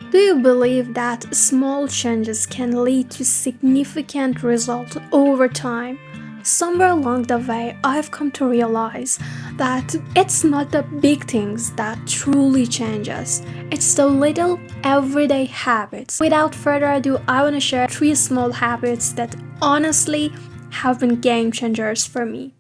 Do you believe that small changes can lead to significant results over time? Somewhere along the way, I've come to realize that it's not the big things that truly change us. It's the little everyday habits. Without further ado, I want to share three small habits that honestly have been game changers for me.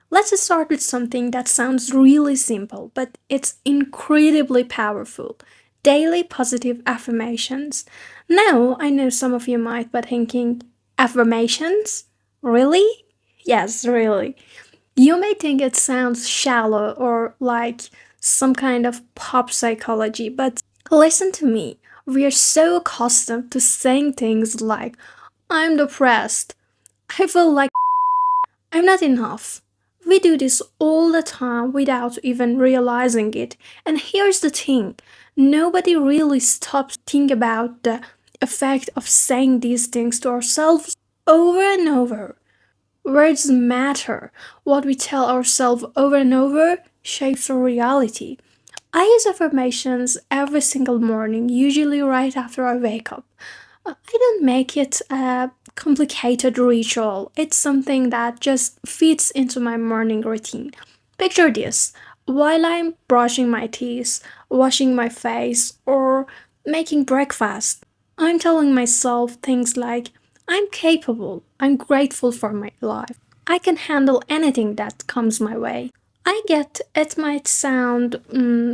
Let's start with something that sounds really simple, but it's incredibly powerful. Daily positive affirmations. Now, I know some of you might be thinking, affirmations? Really? Yes, really. You may think it sounds shallow or like some kind of pop psychology, but listen to me. We are so accustomed to saying things like, I'm depressed, I feel like I'm not enough. We do this all the time without even realizing it. And here's the thing, nobody really stops to think about the effect of saying these things to ourselves over and over. Words matter. What we tell ourselves over and over shapes our reality. I use affirmations every single morning, usually right after I wake up. I don't make it a complicated ritual. It's something that just fits into my morning routine. Picture this, while I'm brushing my teeth, washing my face, or making breakfast, I'm telling myself things like, I'm capable, I'm grateful for my life, I can handle anything that comes my way. I get it might sound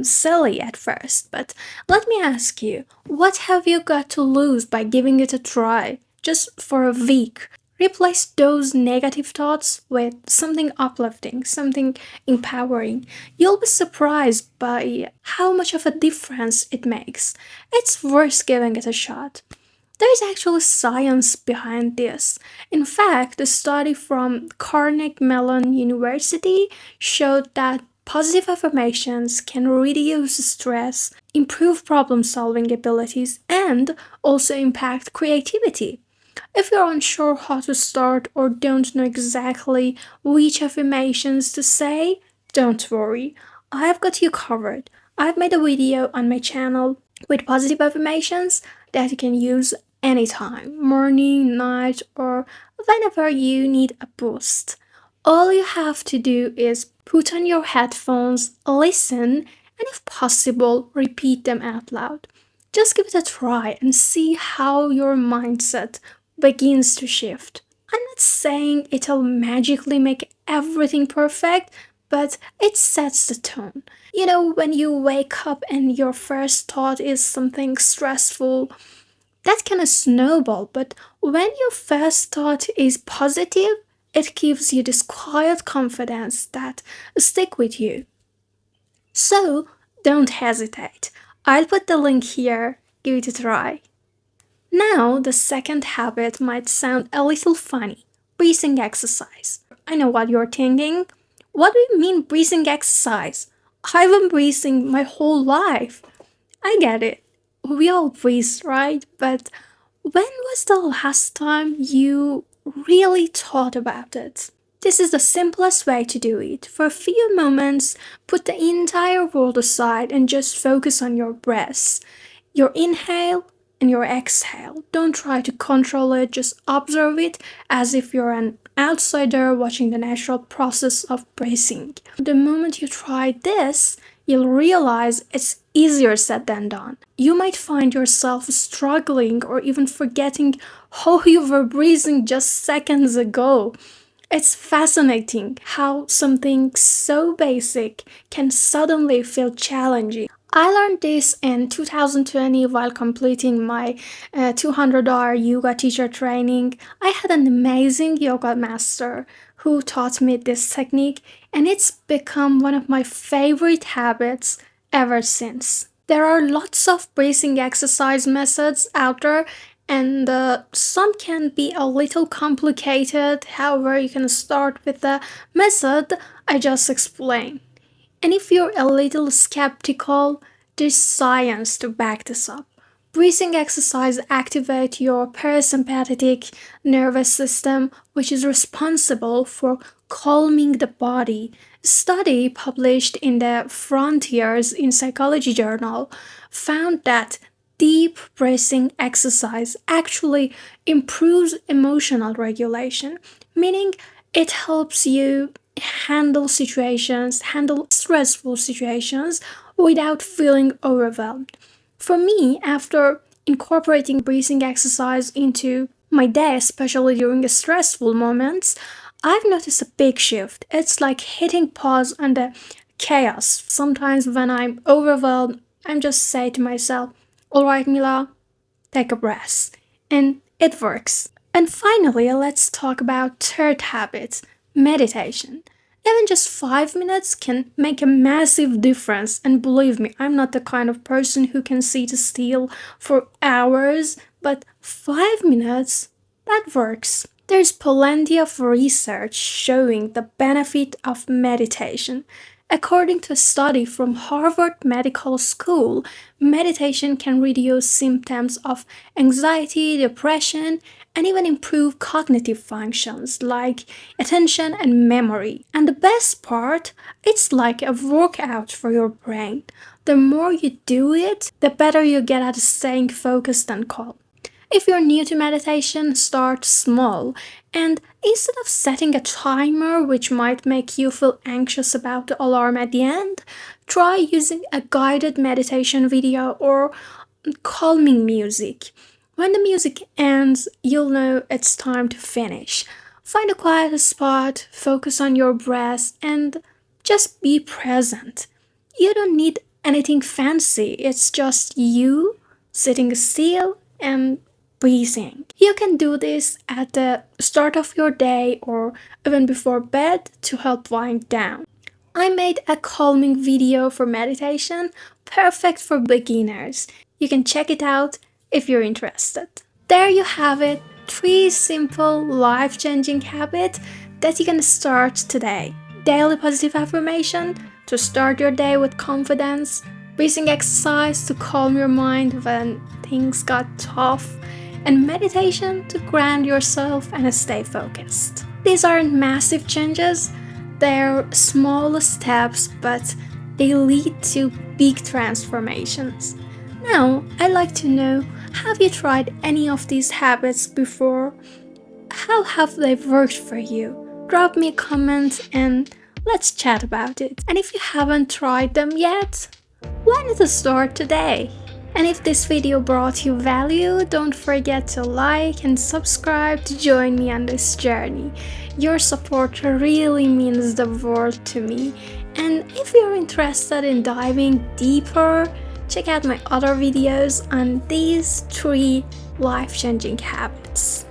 silly at first, but let me ask you, what have you got to lose by giving it a try? Just for a week. Replace those negative thoughts with something uplifting, something empowering. You'll be surprised by how much of a difference it makes. It's worth giving it a shot. There's actually science behind this. In fact, a study from Carnegie Mellon University showed that positive affirmations can reduce stress, improve problem solving abilities, and also impact creativity. If you're unsure how to start or don't know exactly which affirmations to say, don't worry. I've got you covered. I've made a video on my channel with positive affirmations that you can use anytime, morning, night, or whenever you need a boost. All you have to do is put on your headphones, listen, and if possible, repeat them out loud. Just give it a try and see how your mindset begins to shift. I'm not saying it'll magically make everything perfect, but it sets the tone. You know, when you wake up and your first thought is something stressful, that can snowball, but when your first thought is positive, it gives you this quiet confidence that stick with you. So don't hesitate. I'll put the link here. Give it a try. Now, the second habit might sound a little funny, breathing exercise. I know what you're thinking. What do you mean breathing exercise? I've been breathing my whole life. I get it. We all breathe, right? But when was the last time you really thought about it? This is the simplest way to do it. For a few moments, put the entire world aside and just focus on your breath. Your inhale and your exhale. Don't try to control it, just observe it as if you're an outsider watching the natural process of breathing. The moment you try this, you'll realize it's easier said than done. You might find yourself struggling or even forgetting how you were breathing just seconds ago. It's fascinating how something so basic can suddenly feel challenging. I learned this in 2020 while completing my $200 yoga teacher training. I had an amazing yoga master who taught me this technique, and it's become one of my favorite habits ever since. There are lots of breathing exercise methods out there, and some can be a little complicated. However, you can start with the method I just explained. And if you're a little skeptical, there's science to back this up. Breathing exercise activate your parasympathetic nervous system, which is responsible for calming the body. A study published in the Frontiers in Psychology journal found that deep breathing exercise actually improves emotional regulation, meaning it helps you handle stressful situations without feeling overwhelmed. For me, after incorporating breathing exercise into my day, especially during the stressful moments, I've noticed a big shift. It's like hitting pause on the chaos. Sometimes when I'm overwhelmed, I'm just say to myself, all right, Mila, take a breath. And it works. And finally, let's talk about third habit, meditation. Even just 5 minutes can make a massive difference. And believe me, I'm not the kind of person who can sit still for hours, but 5 minutes, that works. There's plenty of research showing the benefit of meditation. According to a study from Harvard Medical School, meditation can reduce symptoms of anxiety, depression, and even improve cognitive functions like attention and memory. And the best part, it's like a workout for your brain. The more you do it, the better you get at staying focused and calm. If you're new to meditation, start small and instead of setting a timer which might make you feel anxious about the alarm at the end, try using a guided meditation video or calming music. When the music ends, you'll know it's time to finish. Find a quiet spot, focus on your breath, and just be present. You don't need anything fancy, it's just you sitting still and breathing. You can do this at the start of your day or even before bed to help wind down. I made a calming video for meditation, perfect for beginners. You can check it out if you're interested. There you have it, 3 simple, life changing habits that you can start today. Daily positive affirmation to start your day with confidence, breathing exercise to calm your mind when things got tough, and meditation to ground yourself and stay focused. These aren't massive changes, they're small steps, but they lead to big transformations. Now, I'd like to know, have you tried any of these habits before? How have they worked for you? Drop me a comment and let's chat about it. And if you haven't tried them yet, why not start today? And if this video brought you value, don't forget to like and subscribe to join me on this journey. Your support really means the world to me. And if you're interested in diving deeper, check out my other videos on these 3 life-changing habits.